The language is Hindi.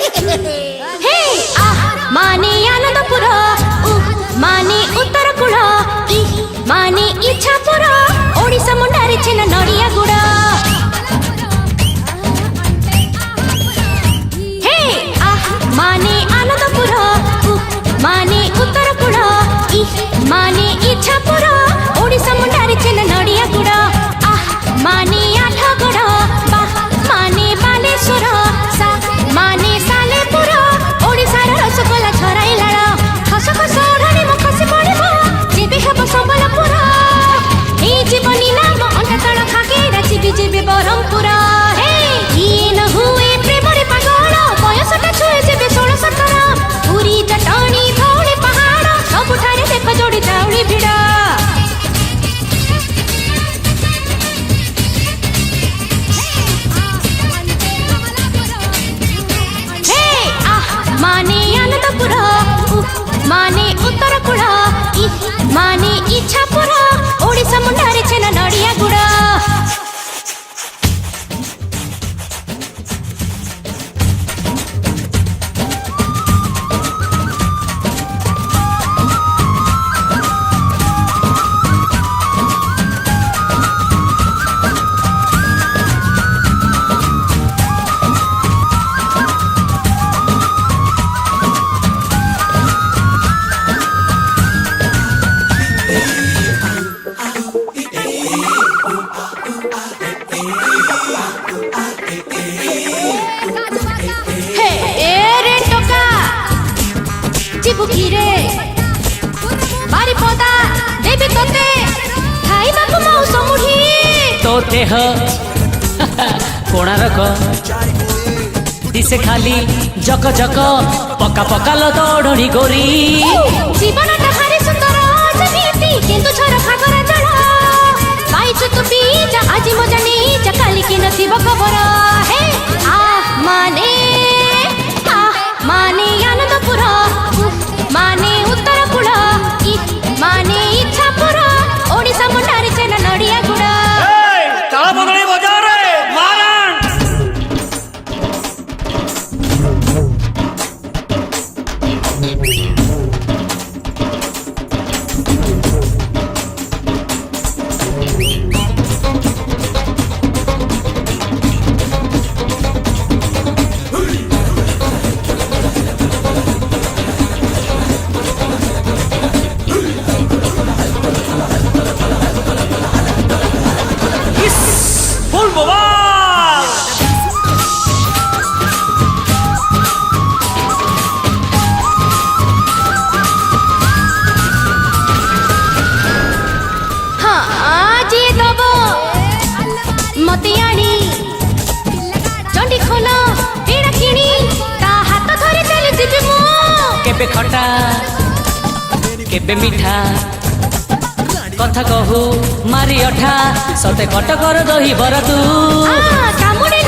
हे आ माने आनंदपुर माने उत्तर कूल माने इच्छापुर ओडिशा मुंडारे छेन नड़िया गुड़ हे आ माने आनंदपुर माने उत्तर कूल माने इच्छापुर ओडिशा मुंडारे छेन नड़िया गुड़ आ माने आठगड़ बा माने बालेश्वर सा माने सालेपुर ओडिशार रसगोला छराइला खस खस ओढ़णी मो खसी पड़िबो जेबे हेब संबलपुर ए जीवनी नाम अंटा तळ खाके राजीबी जेबे बरहमपुर हे ई न हुए प्रेम रे पागल बयसटा छुए जेबे 16-17 पुरी जटणी धौली पहाड़ सबुठारे देख जोड़ी जाउली भिड़ माने आनंदपुर माने उत्तर कूल माने इच्छापुर ओडिशा मुंडारे छेन नड़िया गुड़ बुकीरे बारी पदा देबी तोते खाई बापू मौस मुढ़ी तोते हो कोणारक दिसे खाली जक जक पका पका लो दौड़नी गोरी जीवन भारी सुंदर जमीती किंतु छोर खागरा जल पाइछु तू बीजा आज मजा नहीं जा काली की नथिब खबर हे आ माने आनंदपुर माने उत्तर कूल माने इच्छापुर ओडिशा मुंडारे छेन नड़िया गुड़ मतियाणी चंडी खोल पेड़ा किणी ता हाथ धरे चली जीवी मु केबे खटा केबे मीठा कथा कहू मारी अठा सते कटकर दही बर तू कामुड़ी